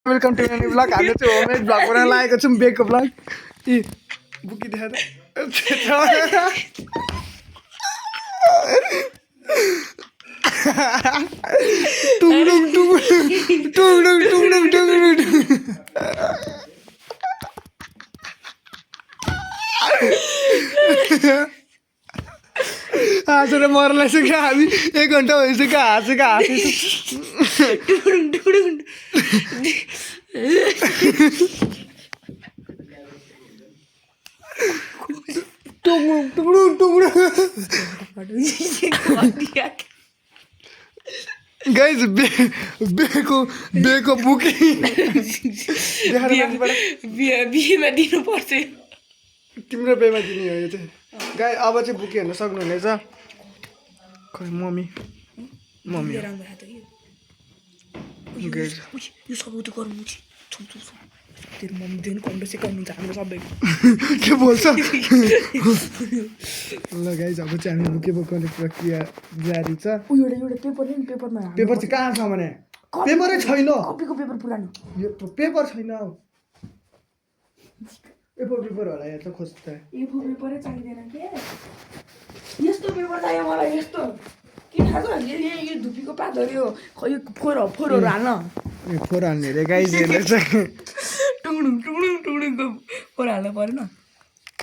Welcome to any blog हामीले चाहिँ homemade blog बनाउन लागेको छौँ बेकको ब्लग इ बुकी देखा टुङडुङ टुङडुङ टुङडुङ टुङडुङ टुङडुङ हाँसेर मर्न लाग्छ हामी 1 घन्टा भइसक्यो हाँसेको टुङडुङ टुङडुङ टुङडुङ गाइस बेको बुकी बिहेमा दिनुपर्छ तिम्रो बेमा दिने हो यो चाहिँ गाई अब चाहिँ बुकी हेर्न सक्नुहुनेछ खै मम्मी राम्रो खायो यो सबै त गर्नु तेरो मम्मीदेखि कन्डो सिकाउनुहुन्छ हाम्रो सबैको के बोल्छ ल गाइस अब चाहिँ हामी बुकी बोकाउने प्रक्रिया जारी छ एउटा पेपर नि पेपरमा पेपर चाहिँ कहाँ छ भने पेपरै छैन कपीको पेपर पुरानो यो पेपर छैन पेपर होला यहाँ त खोज्छ यो पेपरै चाहिँदैन के यस्तो पेपर चाहियो मलाई यस्तो किन थाहा छ यो धुपीको पातहरू यो फोरहरू हाल्न ए फोर हाल्ने रे गाइस हेर्ने चाहिँ टुङडुङको फोर हाल्नु परेन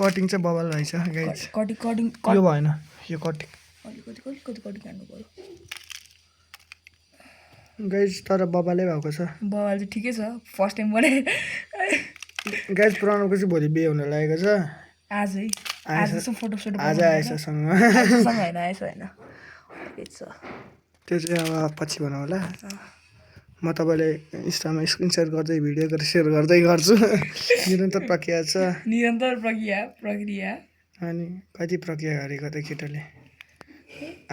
कटिङ चाहिँ बबाल रहेछ गाइस कटिङ यो भएन यो कटिङ अलिकति कटिङ हाल्नु पऱ्यो गाइस तर बबालै भएको छ बबाल चाहिँ ठिकै छ फर्स्ट टाइम बनाएँ गाइस प्रणवको चाहिँ भोलि बिहे हुन लागेको छ आज फोटो आज आएछसँग होइन आएछ होइन त्यो चाहिँ अब पछि बनाउँला म तपाईँलाई इन्स्टामा स्क्रिनसट गर्दै भिडियो गरेर सेयर गर्दै गर्छु निरन्तर प्रक्रिया छ निरन्तर प्रक्रिया अनि कति प्रक्रिया गरेको त केटाले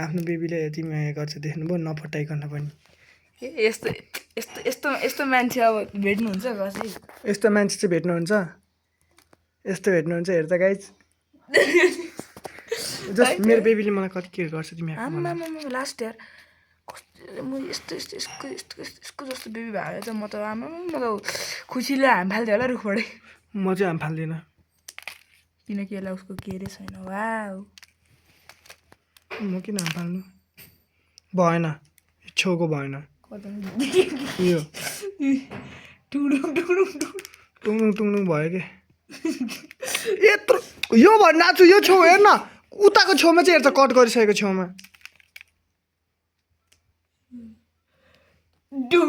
आफ्नो बेबीले यति माया गर्छ देख्नुभयो नफटाइकन पनि यस्तो मान्छे अब भेट्नुहुन्छ कसै यस्तो मान्छे चाहिँ भेट्नुहुन्छ हेर त गाइज जस्ट मेरो बेबीले मलाई कति केयर गर्छ तिमी आमा लास्ट यार म यस्तो यसको जस्तो बेबी भएर चाहिँ म त आमा म त खुसीले हाम फाल्थेँ होला रुखबाटै म चाहिँ हाम फाल्दिनँ किनकि यसलाई उसको के अरे छैन वा म किन हाम फाल्नु भएन छेउको भएन यो टुङडुङ भयो कि यत्रो यो भन्नु नाच्छु यो छेउ हेर न उताको छेउमा चाहिँ हेर्छ कट गरिसकेको छेउमा त्यो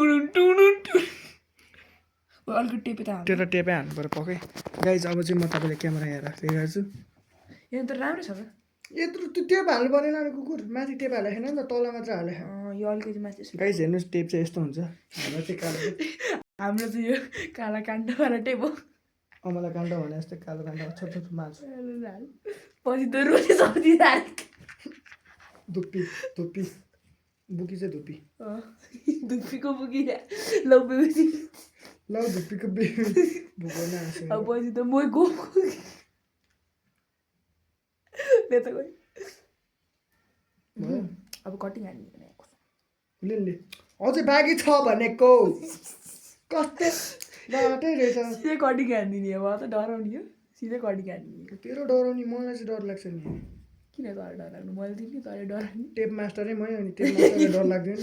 त टेपै हाल्नु पऱ्यो पक्कै गाइज अब चाहिँ म तपाईँले क्यामेरा यहाँ राख्दै गर्छु यहाँ त राम्रो छ त यत्रो त्यो टेप हाल्नु परेन नि कुकुर माथि टेप हालेको छैन नि त तल मात्र हाले यो अलिकति माथि गाइज हेर्नुहोस् टेप चाहिँ यस्तो हुन्छ हाम्रो चाहिँ कालो हाम्रो चाहिँ यो काला काण्डवाला टेप हो मलाई काण्ड भने जस्तै कालो काण्ड छोटो माछ पछि त रोटी सब्जी धुप्पी बुकी चाहिँ धुप्पी धुप्पीको बुकी लौ बेबी ल धुप्पीको बेबी बुकाउन आएको अब पछि त म गएको अब कटिङ हाल्ने ले अझै बाँकी छ भनेको कस्तो बाटै रहेछ सिधै कटिङ हानिदिने अब त डराउने हो सिधै कटिङ हानिदिने तेरो डराउने मलाई चाहिँ डर लाग्छ नि किन तर डर लाग्नु मैले दिने तैँले डराउने टेप मास्टरै मै हो नि टेप मास्टरलाई डर लाग्दैन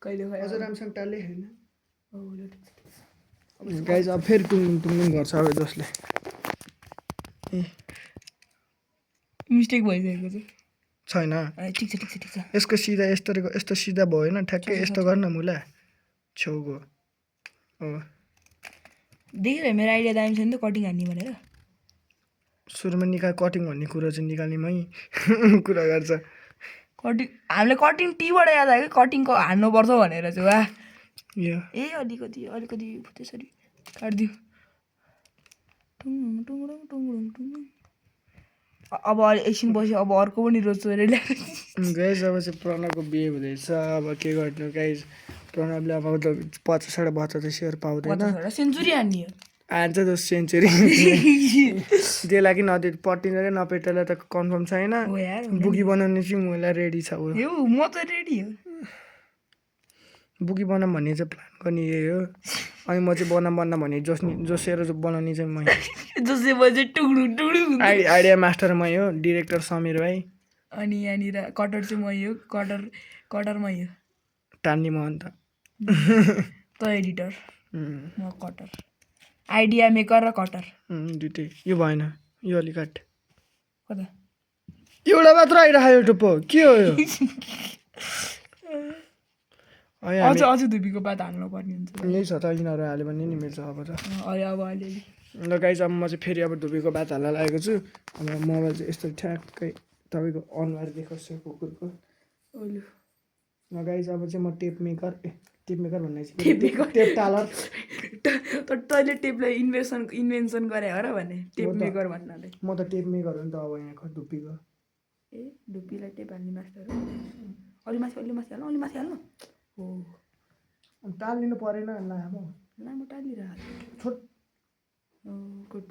कहिले भयो अझ राम्रोसँग टाल्लै छैन ल गाइज अब फेरि टुङ गर्छ अब जसले ए मिस्टेक भइसकेको छैन ठिक छ यसको सिधा यस्तो सिधा भएन ठ्याक्कै यस्तो गर्न मुला छेउको हो देखिरह्यो मेरो आइडिया दामी छ नि त कटिङ हान्ने भनेर सुरुमा कटिङ भन्ने कुरो चाहिँ निकाल्नेमै कुरा गर्छ हामीले कटिङ टीबाट याद आयो कि कटिङको हान्नुपर्छ भनेर चाहिँ वा यो ए अलिकति त्यसरी काटिदियो टुङ अब एकछिन पछि अब अर्को पनि रोज चोरेर गाइज अब चाहिँ प्रणवको बिहे हुँदैछ अब के गर्नु गाइज प्रणवले अब 50-75 सेयर पाउँदैन सेन्चुरी हान्ने हान्छ त सेन्चुरी त्यसलाई कि नदि पट्टिँदा कि नपेटेलाई त कन्फर्म छैन बुकी बनाउने चाहिँ मलाई रेडी छ म त रेडी हो बुकी बनाऊँ भन्ने चाहिँ प्लान गर्ने यही हो अनि म चाहिँ बन्न भने जोसेर बनाउने चाहिँ मै जसले बजे टुक्डु टुक्डु हुन्छ आइडिया मास्टर मै हो डिरेक्टर समीर भाइ अनि यहाँनिर कटर चाहिँ मै हो कटर मै हो टान्नी महन त त एडिटर म कटर आइडिया मेकर र कटर दुइटै यो भएन यो अलिक काट कता एउटा मात्र आइरहेको यो टुप्पो के हो यो अझ धुपीको पात हाल्नु पर्ने हुन्छ यही छ त यिनीहरू हाल्यो भने नि मिल्छ अब त अलिअलि ल गाइस अब म चाहिँ फेरि अब धुपीको बात हाल्न लागेको छु अब मोबाइल चाहिँ यस्तो ठ्याक्कै तपाईँको अनुहार देखाउँछु कुकुरको ओलु ल गाइस अब चाहिँ म टेप मेकर भन्ने चाहिँ टेप टालर तैँले टेपलाई इन्भेन्सन गरे हो र भने टेप मेकर भन्नाले म त टेप मेकर हो नि त अब यहाँ धुपीको ए धुपीलाई टेप हाल्ने मास्टर अलि माथि हाल्नु हो टालिनु परेन लामो टालिरहेको छोट गुड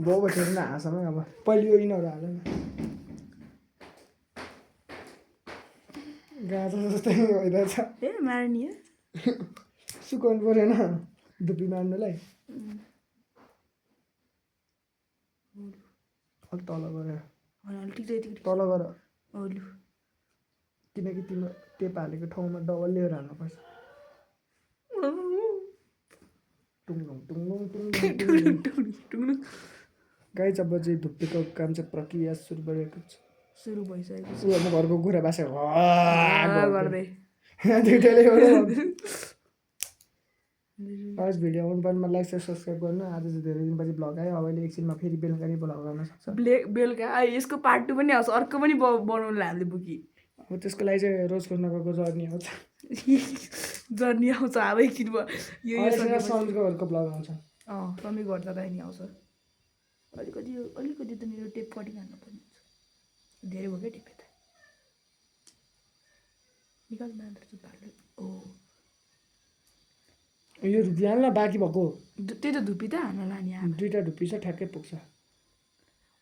बाउ बसेर न हाँसमै अब पहिले यो यिनीहरू हाल न गाजा जस्तै भइरहेछ ए मार्ने सुकाउनु परेन धुपी मार्नुलाई अलिक तल गएर तल गर किनकि तिम्रो टेप हालेको ठाउँमा डबल लेयर हाल्नुपर्छ गाई अब चाहिँ धुप्पीको काम चाहिँ प्रक्रिया सुरु गरेको छ सुरु भइसकेको छ म घरको कुरा बासेको गर्दै फर्स्ट भिडियो मनपर्नेमा लाइक सब्सक्राइब गर्नु आज चाहिँ धेरै दिनपछि भ्लग आयो अब अहिले एकछिनमा फेरि बेलुका नै भ्लग आउन सक्छ बेलुका यसको पार्ट 2 पनि आउँछ अर्को पनि बनाउनु हामीले बुकी अब त्यसको लागि चाहिँ रोज खोज्नको जर्नी आउँछ जर्नी आउँछ अब एकछिन यो समीरको भ्लग आउँछ समीर घर जाँदा नि आउँछ अलिकति त मेरो टेप कटिङ हाल्नु पर्ने हुन्छ धेरै भयो क्या टेप त निकाल ओ यो धुपी हाल्न बाँकी भएको त्यही त धुपी त हाल्न लाने दुईवटा धुपी छ ठ्याक्कै पुग्छ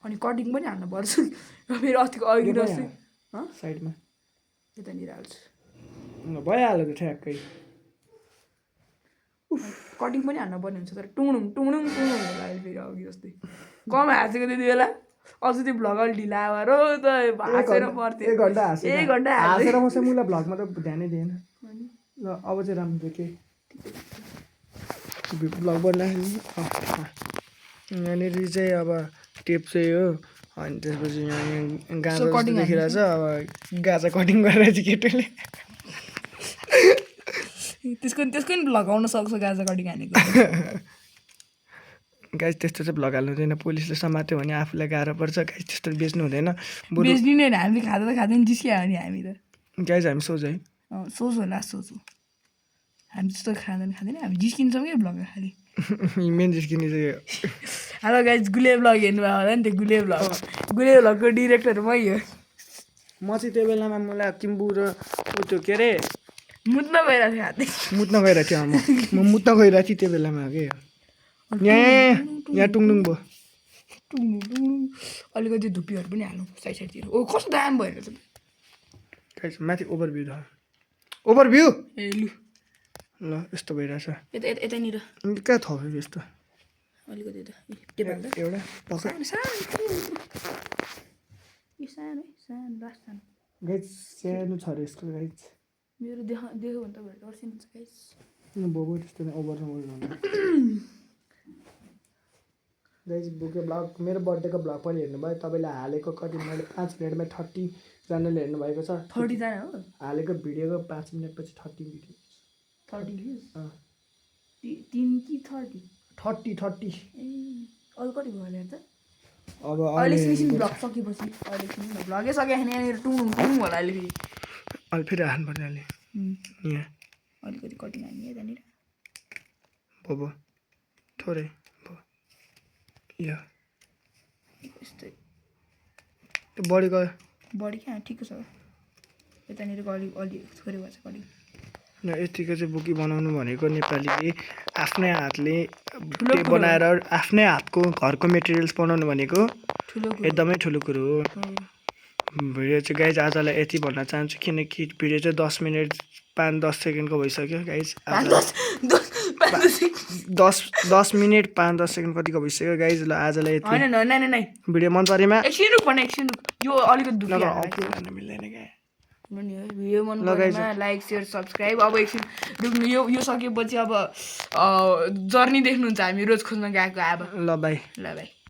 अनि कटिङ पनि हाल्नु पर्छ मेरो अस्तिको अघि साइडमा यतानिर हाल्छु भइहाल्यो त ठ्याक्कै कटिङ पनि हाल्नु पर्ने हुन्छ तर टुङडुङ होला फेरि अघि जस्तै कम हाँसेको त्यति बेला अझ त्यो भ्लग अलि ढिला भएर त हाँसेर पर्थ्यो 1 घन्टा हाँसेर म चाहिँ मुला भ्लगमा त ध्यानै दिएन ल अब चाहिँ राम्रो देखेँ भ्लग बनाएँ यहाँनिर चाहिँ अब टेप चाहिँ हो अनि त्यसपछि यहाँ गाजा देखिरहेको छ अब गाजा कटिङ गरेर चाहिँ केटोले त्यसको नि भ्लग आउन सक्छ गाजा कटिङ हानेको गाइस त्यस्तो चाहिँ भ्लग हाल्नु हुँदैन पुलिसले समात्यो भने आफूलाई गाह्रो पर्छ गाइस त्यस्तो बेच्नु हुँदैन बेच्नु नै हामी खाँदा त खाँदैन जिस्किहाल्यो नि हामी त गाइस हामी सोच है सोच होला सोच हामी त्यस्तो खाँदैन हामी जिस्किन्छौँ क्या भ्लग खालि मेन जिस्किने चाहिँ हेलो गाइस गुले भ्लग हेर्नुभयो होला नि त्यो गुले भ्लगको डिरेक्टर मै हो म चाहिँ त्यो बेलामा मलाई किम्बु र त्यो के अरे मुत्न गइरहेको थियो हातै मुत्न गइरहेको थियो म मुत्न गइरहेको थिएँ त्यो बेलामा के यहाँ टुङडुङ भयो अलिकति धुपीहरू पनि हाल्नु साइडतिर ओ कस्तो दाम भएर छ माथि ओभरभ्यू छ ओभरभ्यू ए लु ल यस्तो भइरहेछ यतानिर कहाँ थप्यो यस्तो अलिकति त टेप हाल्दा एउटा गाइस सानो छ अरे यसको गाइस मेरो देख्यो भने त डर्सिन्छ गाइस बोबो त्यस्तो ओभर गाइस बुके ब्लग मेरो बर्थडेको भ्लग पनि हेर्नुभयो तपाईँले हालेको कति मैले 5 मिनटमा 30 जनाले हेर्नुभएको छ 30 जना हो हालेको भिडियोको 5 मिनटपछि 30 भिडियो 30 भ्युज 3 कि 30 30 ए अरू कति भयो हेर त अब अहिले एकछिन भ्लग सकेपछि अहिले एकछिन भ्लगै सके भने यहाँनिर टुङ होला अहिले फेरि हाल्नु पर्छ अहिले यहाँ अलिकति कटिङ हाल्ने यतानिर बोबो थोरै यो यस्तै त्यो बढी क्या ठिकै छ यतानिर अलि थोरै भएछ कटिङ यतिको चाहिँ बुकी बनाउनु भनेको नेपालीले आफ्नै हातले ठुलो त्यो कुरो हो। बनाएर आफ्नै हातको घरको मेटेरियल्स बनाउनु भनेको ठुलो कुरो। एकदमै ठुलो कुरो हो हो। भिडियो चाहिँ गाइज आजलाई यति भन्न चाहन्छु किनकि भिडियो चाहिँ 10 मिनट 5-10 सेकेन्डको भइसक्यो गाइज आज 10 मिनट 5-10 सेकेन्ड कतिको भइसक्यो गाइज ल आजलाई यति होइन नै भिडियो मन परेमा एकछिन रुक भन एकछिन रुक यो अलिकति दुखी लगेर हाल्छ। अपलोड गर्न मिल्दैन क्या भिडियो मन लगाइज। परेमा लाइक सेयर सब्सक्राइब अब एकछिन रुक्नु यो सकेपछि अब जर्नी देख्नुहुन्छ हामी रोज खोज्न गएको अब ल बाई ल भाइ